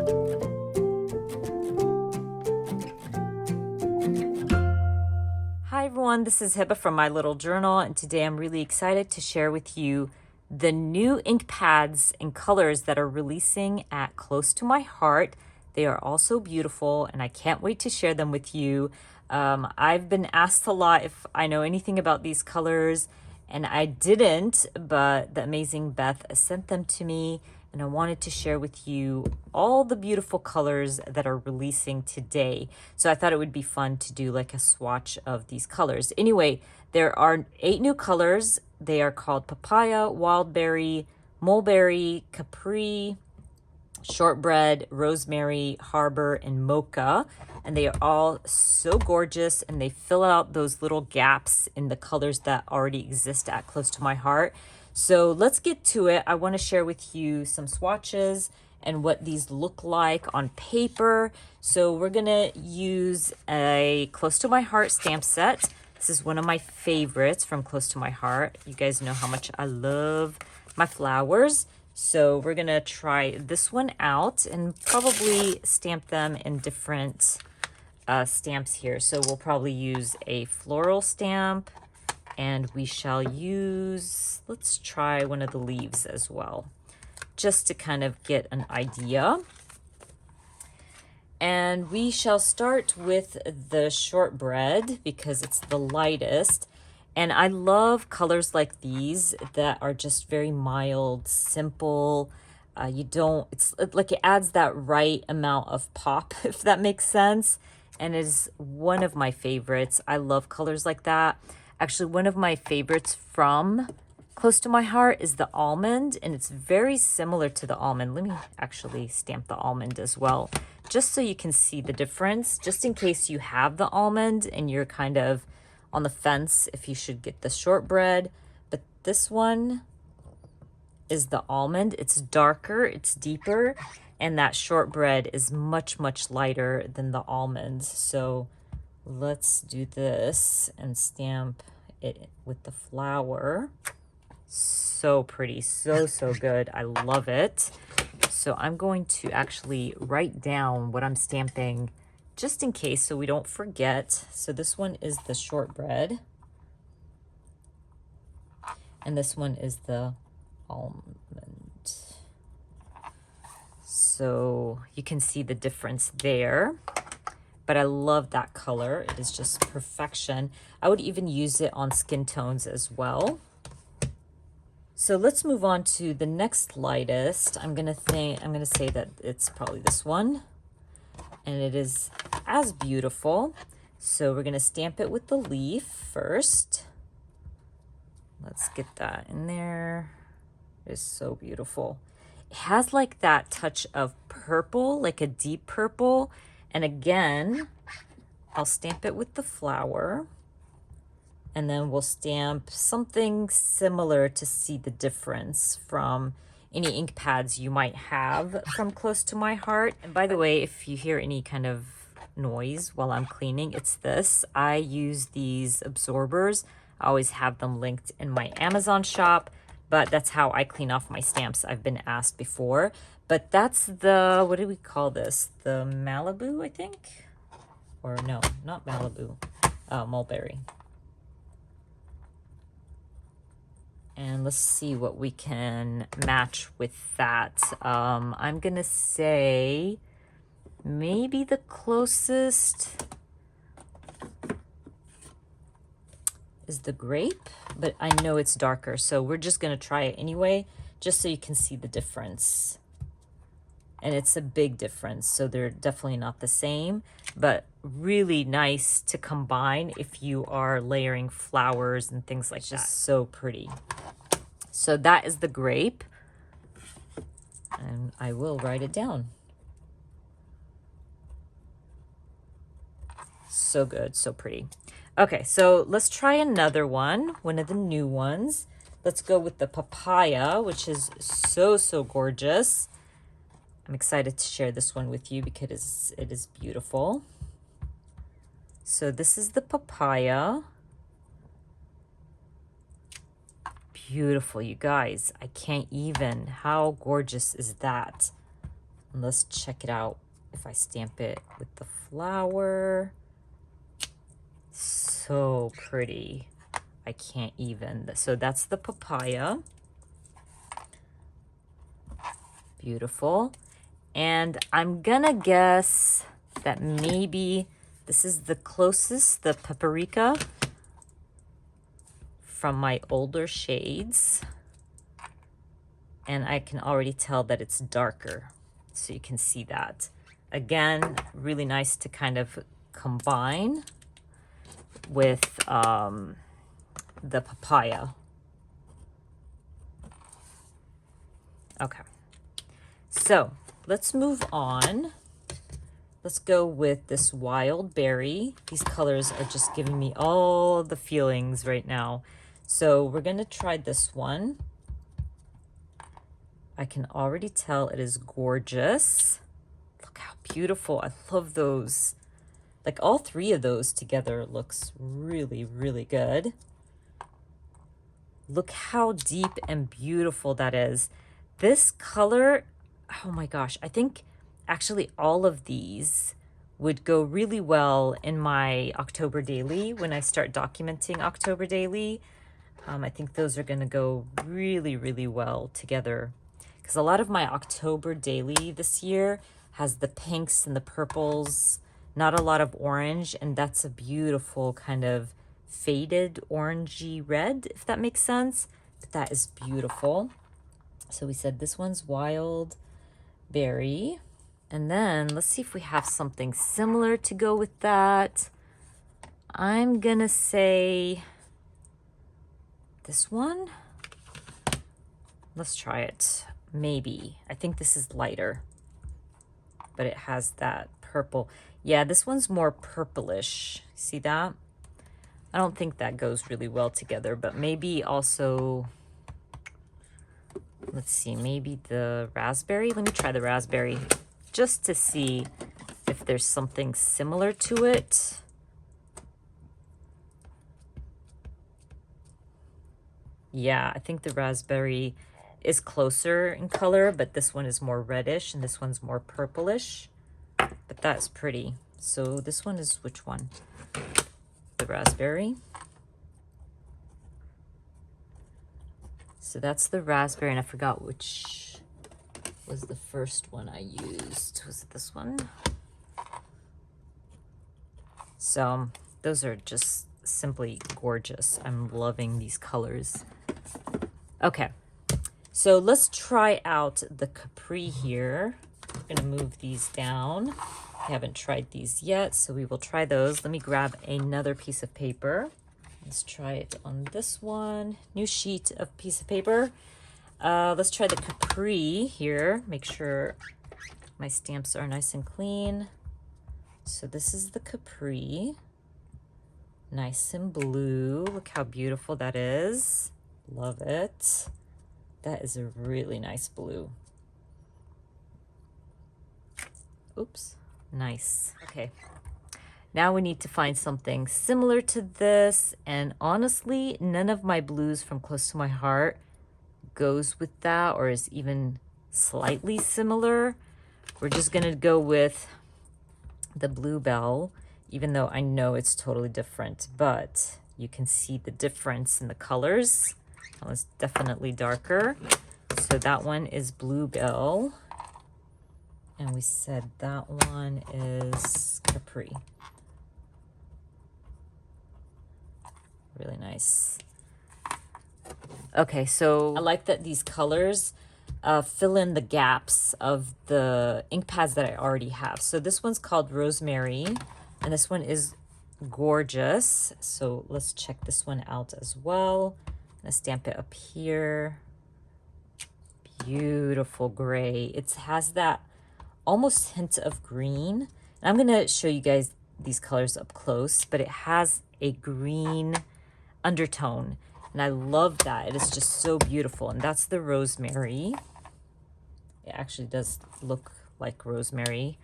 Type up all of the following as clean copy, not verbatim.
Hi everyone, this is Hiba from My Little Journal, and today I'm really excited to share with you the new ink pads and colors that are releasing at Close to My Heart. They are all so beautiful, and I can't wait to share them with you. I've been asked a lot if I know anything about these colors, and I didn't, but the amazing Beth sent them to me, and I wanted to share with you all the beautiful colors that are releasing today. So I thought it would be fun to do like a swatch of these colors. Anyway, there are 8 new colors. They are called Papaya, Wildberry, Mulberry, Capri, Shortbread, Rosemary, Harbor, and Mocha. And they are all so gorgeous, and they fill out those little gaps in the colors that already exist at Close to My Heart. So let's get to it. I want to share with you some swatches and what these look like on paper. So we're going to use a Close to My Heart stamp set. This is one of my favorites from Close to My Heart. You guys know how much I love my flowers. So we're going to try this one out and probably stamp them in different stamps here. So we'll probably use a floral stamp, and we shall use, let's try one of the leaves as well, just to kind of get an idea. And we shall start with the shortbread because it's the lightest. And I love colors like these that are just very mild, simple. It's like it adds that right amount of pop, if that makes sense. And is one of my favorites. I love colors like that. Actually, one of my favorites from Close to My Heart is the almond, and it's very similar to the almond. Let me actually stamp the almond as well, just so you can see the difference, just in case you have the almond and you're kind of on the fence if you should get the shortbread. But this one is the almond. It's darker, it's deeper, and that shortbread is much, much lighter than the almonds. So let's do this and stamp it with the flower. So pretty, so good. I love it. So I'm going to actually write down what I'm stamping just in case so we don't forget. So this one is the shortbread, and this one is the almond. So you can see the difference there. But I love that color. It is just perfection. I would even use it on skin tones as well. So let's move on to the next lightest. I'm gonna say that it's probably this one. And it is as beautiful. So we're gonna stamp it with the leaf first. Let's get that in there. It is so beautiful. It has like that touch of purple, like a deep purple. And again, I'll stamp it with the flower, and then we'll stamp something similar to see the difference from any ink pads you might have from Close to My Heart. And by the way, if you hear any kind of noise while I'm cleaning, it's this. I use these absorbers. I always have them linked in my Amazon shop, but that's how I clean off my stamps. I've been asked before. But that's the, what do we call this? The Malibu, I think? Or no, not Malibu, Mulberry. And let's see what we can match with that. I'm gonna say maybe the closest is the grape, but I know it's darker, so we're just gonna try it anyway, just so you can see the difference. And it's a big difference, so they're definitely not the same, but really nice to combine if you are layering flowers and things like that. Just so pretty. So that is the grape, and I will write it down. So good, so pretty. Okay, so let's try another one of the new ones. Let's go with the papaya, which is so gorgeous. I'm excited to share this one with you because it is beautiful. So this is the papaya. Beautiful, you guys. I can't even. How gorgeous is that? And let's check it out if I stamp it with the flower. So pretty. I can't even. So that's the papaya. Beautiful. And I'm gonna guess that maybe this is the closest, the paprika from my older shades. And I can already tell that it's darker. So you can see that. Again, really nice to kind of combine with the papaya. Okay, so let's move on. Let's go with this wild berry. These colors are just giving me all the feelings right now. So we're gonna try this one. I can already tell it is gorgeous. Look how beautiful. I love those. Like all three of those together looks really, really good. Look how deep and beautiful that is. This color, oh my gosh, I think actually all of these would go really well in my October daily when I start documenting October daily. I think those are gonna go really, really well together, because a lot of my October daily this year has the pinks and the purples, not a lot of orange, and that's a beautiful kind of faded orangey red, if that makes sense. But that is beautiful. So we said this one's wild berry. And then let's see if we have something similar to go with that. I'm gonna say this one. Let's try it. Maybe. I think this is lighter, but it has that purple. Yeah, this one's more purplish. See that? I don't think that goes really well together, but maybe also, let's see, maybe the raspberry. Let me try the raspberry just to see if there's something similar to it. Yeah, I think the raspberry is closer in color, but this one is more reddish and this one's more purplish. But that's pretty. So this one is which one? The raspberry. So that's the raspberry, and I forgot which was the first one I used. Was it this one? So those are just simply gorgeous. I'm loving these colors. Okay, so let's try out the Capri here. I'm gonna move these down. I haven't tried these yet, so we will try those. Let me grab another piece of paper. Let's try it on this one. New sheet of piece of paper. Let's try the Capri here. Make sure my stamps are nice and clean. So this is the Capri. Nice and blue. Look how beautiful that is. Love it. That is a really nice blue. Oops. Nice. Okay. Now we need to find something similar to this. And honestly, none of my blues from Close to My Heart goes with that or is even slightly similar. We're just going to go with the Bluebell, even though I know it's totally different. But you can see the difference in the colors. That one's definitely darker. So that one is Bluebell. And we said that one is Capri. Really nice. Okay, so I like that these colors fill in the gaps of the ink pads that I already have. So this one's called Rosemary, and this one is gorgeous. So let's check this one out as well. I'm gonna stamp it up here. Beautiful gray. It has that almost hint of green. And I'm gonna show you guys these colors up close, but it has a green undertone. And I love that. It is just so beautiful. And that's the Rosemary. It actually does look like rosemary.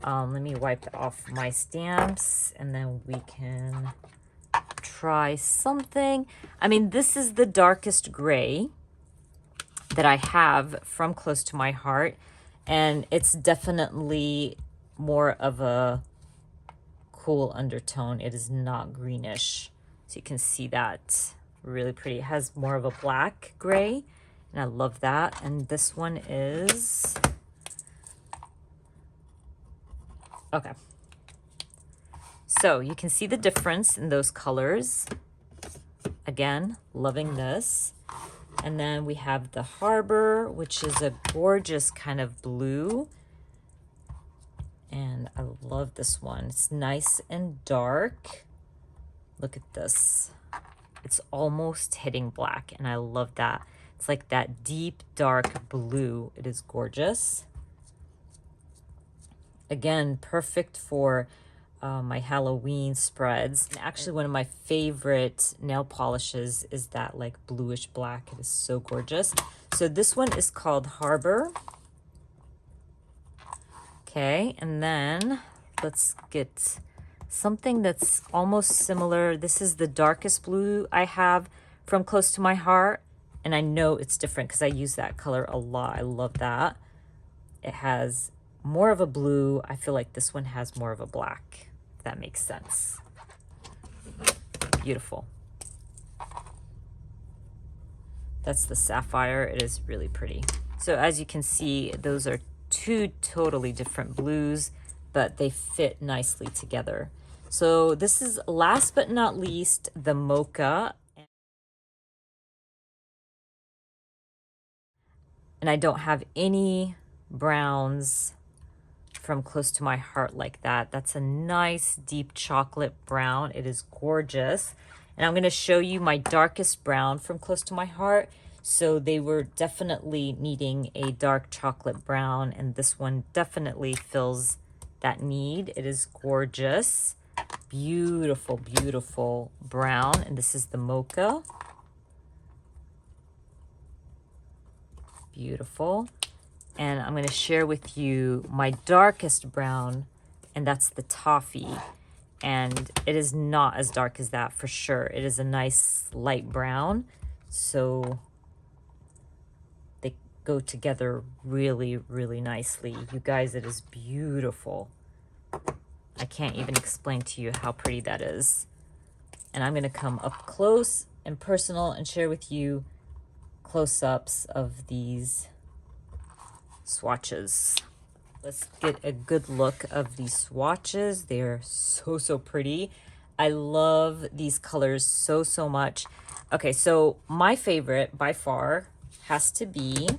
Let me wipe off my stamps and then we can try something. I mean, this is the darkest gray that I have from Close to My Heart. And it's definitely more of a cool undertone. It is not greenish. So you can see that really pretty. It has more of a black gray, and I love that. And this one is, okay. So you can see the difference in those colors. Again, loving this. And then we have the Harbor, which is a gorgeous kind of blue. And I love this one. It's nice and dark. Look at this. It's almost hitting black, and I love that. It's like that deep, dark blue. It is gorgeous. Again, perfect for my Halloween spreads. And actually, one of my favorite nail polishes is that like bluish black. It is so gorgeous. So this one is called Harbor. Okay, and then let's get something that's almost similar. This is the darkest blue I have from Close to My Heart. And I know it's different because I use that color a lot. I love that. It has more of a blue. I feel like this one has more of a black, if that makes sense. Beautiful. That's the Sapphire. It is really pretty. So as you can see, those are two totally different blues, but they fit nicely together. So this is last but not least the Mocha. And I don't have any browns from Close to My Heart like that. That's a nice deep chocolate brown. It is gorgeous. And I'm going to show you my darkest brown from Close to My Heart. So they were definitely needing a dark chocolate brown, and this one definitely fills that need. It is gorgeous. Beautiful, beautiful brown. And this is the Mocha. Beautiful. And I'm going to share with you my darkest brown, and that's the Toffee. And it is not as dark as that for sure. It is a nice light brown. So they go together really, really nicely. You guys, it is beautiful. I can't even explain to you how pretty that is. And I'm going to come up close and personal and share with you close-ups of these swatches. Let's get a good look of these swatches. They're so, so pretty. I love these colors so, so much. Okay, so my favorite by far has to be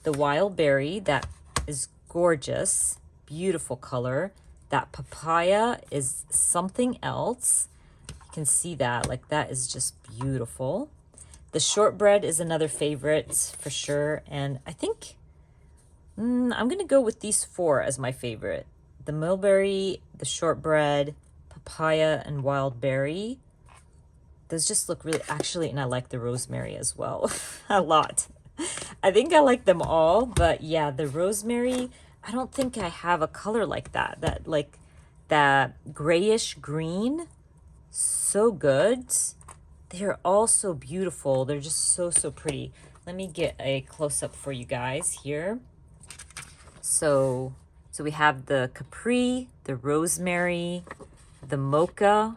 the Wild Berry. That is gorgeous, beautiful color. That Papaya is something else. You can see that, like that is just beautiful. The Shortbread is another favorite for sure. And I think I'm going to go with these four as my favorite. The Mulberry, the Shortbread, Papaya, and Wild Berry. Those just look really, actually, and I like the Rosemary as well a lot. I think I like them all, but yeah, the Rosemary, I don't think I have a color like that. That like that grayish green, so good. They're all so beautiful. They're just so, so pretty. Let me get a close-up for you guys here. So we have the Capri, the Rosemary, the Mocha,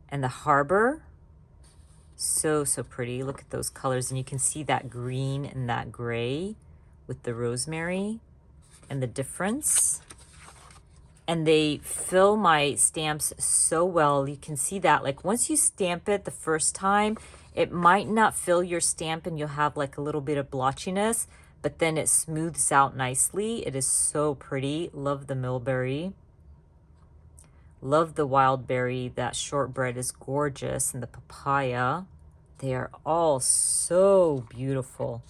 and the Harbor. So, so pretty. Look at those colors. And you can see that green and that gray with the Rosemary and the difference. And they fill my stamps so well. You can see that, like once you stamp it the first time, it might not fill your stamp and you'll have like a little bit of blotchiness, but then it smooths out nicely. It is so pretty. Love the Mulberry. Love the Wild Berry. That Shortbread is gorgeous. And the Papaya. They are all so beautiful.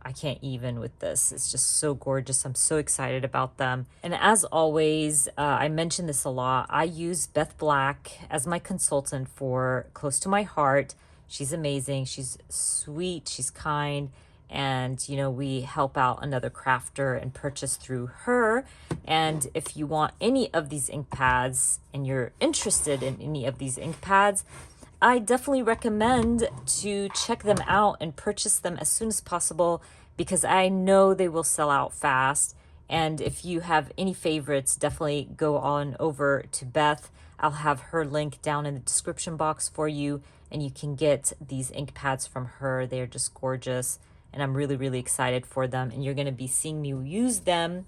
I can't even with this. It's just so gorgeous. I'm so excited about them. And as always, I mention this a lot. I use Beth Black as my consultant for Close to My Heart. She's amazing. She's sweet. She's kind. And, you know, we help out another crafter and purchase through her. And if you want any of these ink pads and you're interested in any of these ink pads, I definitely recommend to check them out and purchase them as soon as possible, because I know they will sell out fast. And if you have any favorites, definitely go on over to Beth. I'll have her link down in the description box for you, and you can get these ink pads from her. They're just gorgeous, and I'm really, really excited for them. And you're going to be seeing me use them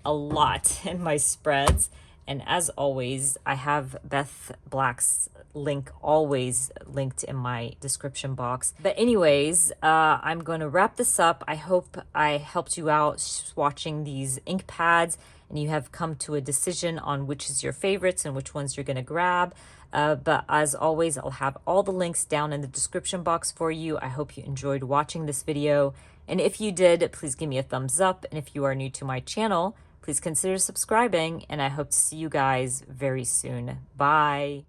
a lot in my spreads. And as always, I have Beth Black's link always linked in my description box. But anyways, I'm going to wrap this up. I hope I helped you out swatching these ink pads and you have come to a decision on which is your favorites and which ones you're going to grab. But as always, I'll have all the links down in the description box for you. I hope you enjoyed watching this video. And if you did, please give me a thumbs up. And if you are new to my channel, please consider subscribing, and I hope to see you guys very soon. Bye.